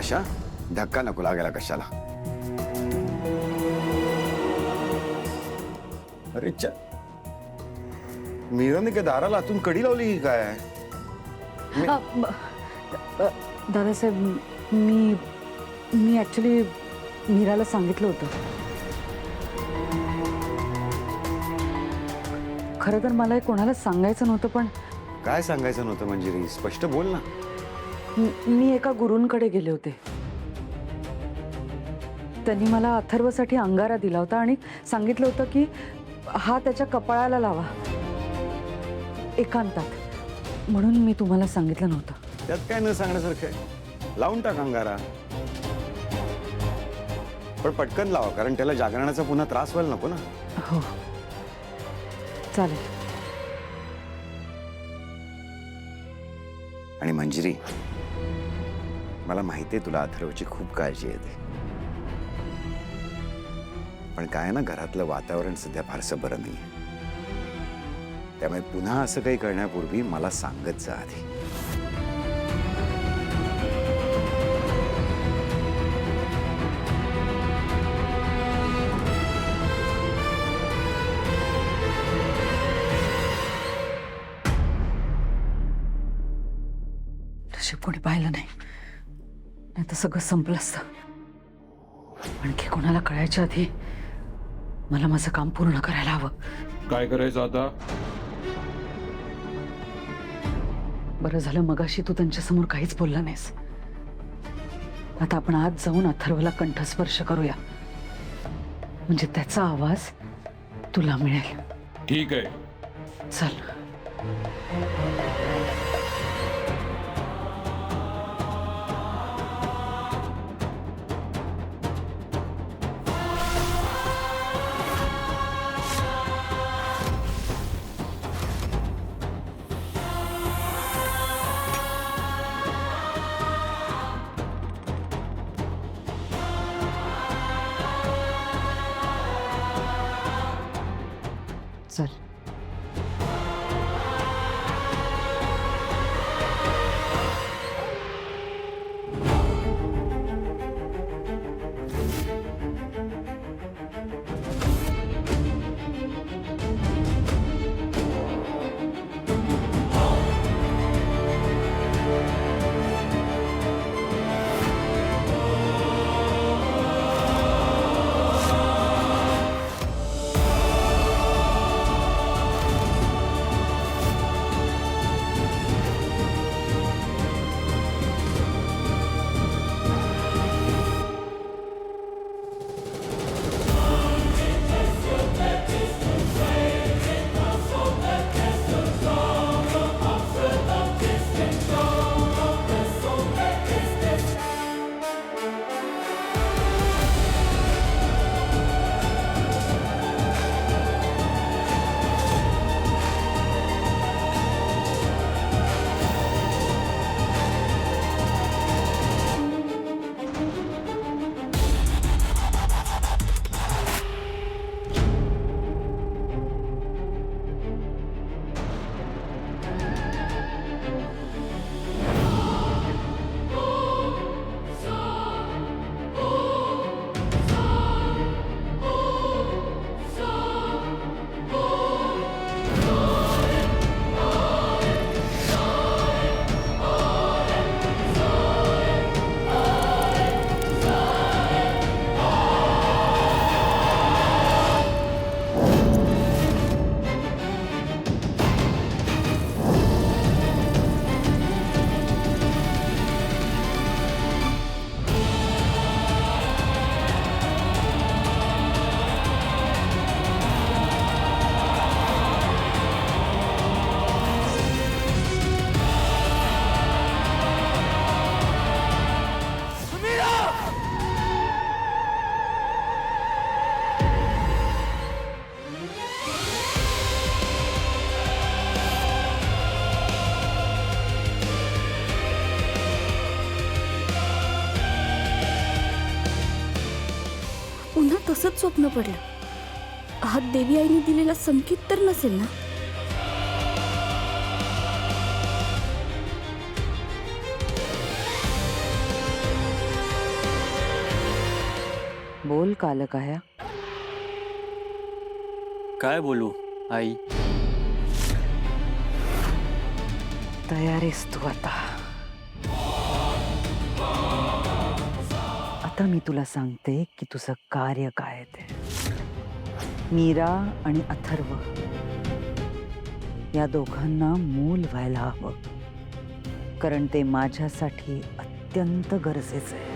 आशा, धक्का नको लागायला कशाला. अरे मीराने काय दाराला आतून कडी लावली की काय? दादासाहेब, मी ऍक्च्युली मीराला सांगितलं होतं. खरं तर मला हे कोणाला सांगायचं नव्हतं, पण काय सांगायचं नव्हतं मंजिरी? स्पष्ट बोल ना. मी एका गुरूंकडे गेले होते. त्यांनी मला अथर्वसाठी अंगारा दिला होता आणि सांगितलं होतं की हा त्याच्या कपाळाला लावा एकांतात. म्हणून मी तुम्हाला सांगितलं नव्हतं. त्यात काय न सांगण्यासारखं आहे? लावून टाक अंगारा, पण पटकन लावा, कारण त्याला जागरणाचा पुन्हा त्रास व्हायला नको ना. हो, चालेल. आणि मंजिरी, मला माहितीये तुला अथर्वची खूप काळजी येते, पण काय ना, घरातलं वातावरण सध्या फारसं बरं नाहीये. त्यामुळे पुन्हा असं काही करण्यापूर्वी मला सांगत जा आधी. नशीब कोणी पाहिलं नाही, नाही तर सगळं संपलं असतं. आणखी कोणाला कळायच्या आधी मला माझं काम पूर्ण करायला हवं. काय करायचं आता? बरं झालं मगाशी तू त्यांच्यासमोर काहीच बोलला नाहीस. आता आपण आज जाऊन अथर्वला कंठस्पर्श करूया, म्हणजे त्याचा आवाज तुला मिळेल. ठीक आहे, चल. चल. तसंच स्वप्न पडलं. हा देवी आईने दिलेला संकेत तर नसेल ना? बोल कालकाया. काय बोलू आई? तयार आहेस तू आता? आता मी तुला सांगते की तुझं कार्य काय आहे ते. मीरा आणि अथर्व या दोघांना मूल व्हायला हवं, कारण ते माझ्यासाठी अत्यंत गरजेचं आहे.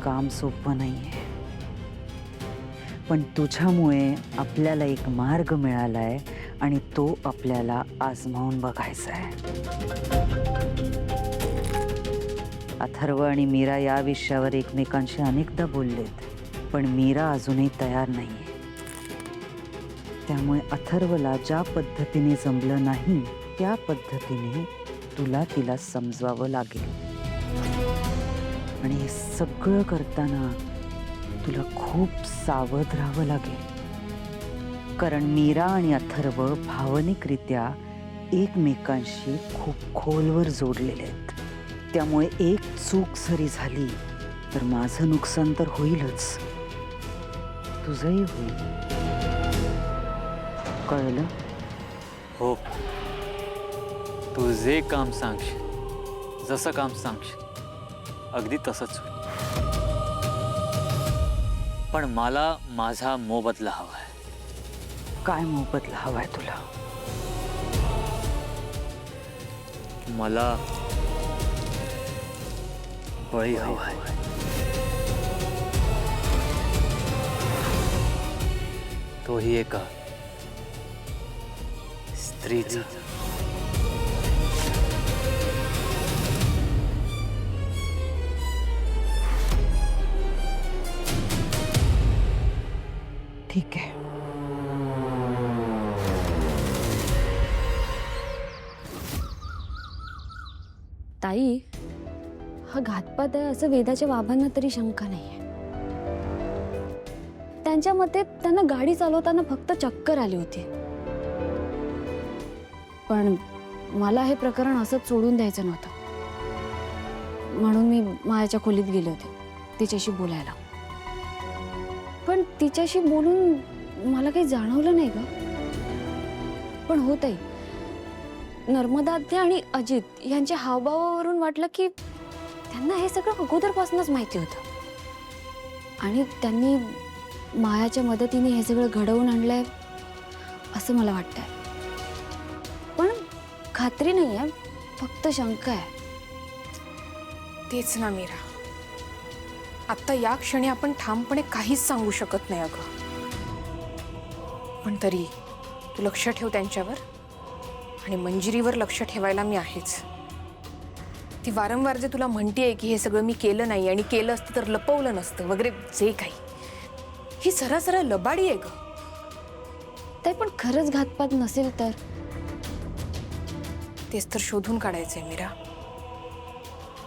काम सोपं नाहीये, पण तुझ्यामुळे आपल्याला एक मार्ग मिळालाय आणि तो आपल्याला आजमावून बघायचा आहे. अथर्व आणि मीरा या विषयावर एकमेकांशी अनेकदा बोललेत, पण मीरा अजूनही तयार नाहीये. त्यामुळे अथर्वला ज्या पद्धतीने जमलं नाही त्या पद्धतीने तुला तिला समजवावं लागेल. आणि हे सगळं करताना तुला खूप सावध राहावं लागेल, कारण मीरा आणि अथर्व भावनिकरित्या एकमेकांशी खूप खोलवर जोडलेले आहेत. त्यामुळे एक चूक जरी झाली तर माझं नुकसान तर होईलच, तुझंही होईल. कळलं? हो, तू जे काम सांगशील, जसं काम सांगशील अगदी तसंच होईल. पण मला माझा मोबदला हवाय. काय मोबदला हवाय तुला? मला बळी हवाय. तोही एका स्त्रीचा. ठीक आहे. ताई, हा घातपात आहे असं वेदाच्या बाबांना तरी शंका नाहीये. त्यांच्या मते त्यांना गाडी चालवताना फक्त चक्कर आली होती. पण मला हे प्रकरण असंच सोडून द्यायचं नव्हतं, म्हणून मी मायाच्या खोलीत गेले होते तिच्याशी बोलायला. पण तिच्याशी बोलून मला काही जाणवलं नाही ग. पण होतही नर्मदाद्या आणि अजित यांच्या हावभावावरून वाटलं की त्यांना हे सगळं अगोदरपासूनच माहिती होतं आणि त्यांनी मायाच्या मदतीने हे सगळं घडवून आणलंय असं मला वाटतंय. पण खात्री नाही आहे, फक्त शंका आहे. तेच ना मीरा, आत्ता या क्षणी आपण ठामपणे काहीच सांगू शकत नाही अगं. पण तरी तू लक्ष ठेव त्यांच्यावर, आणि मंजिरीवर लक्ष ठेवायला मी आहेच. ती वारंवार जे तुला म्हणतेय की हे सगळं मी केलं नाही आणि केलं असतं तर लपवलं नसतं वगैरे जे काही, ही सरळ लबाडी आहे ग. ते पण खरंच घातपात नसेल तर? तेच तर शोधून काढायचंय मीरा.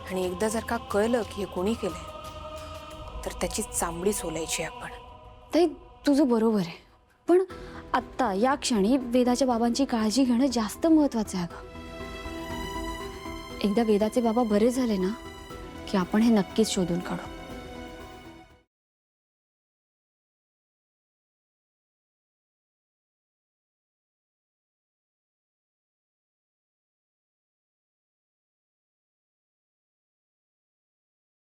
आणि एकदा जर का कळलं की हे कोणी केलंय तर त्याची चांबडी सोलायची आपण. ताई, तुझं बरोबर आहे, पण आत्ता या क्षणी वेदाच्या बाबांची काळजी घेणं जास्त महत्वाचं आहे अगं. एकदा वेदाचे बाबा बरे झाले ना की आपण हे नक्कीच शोधून काढू.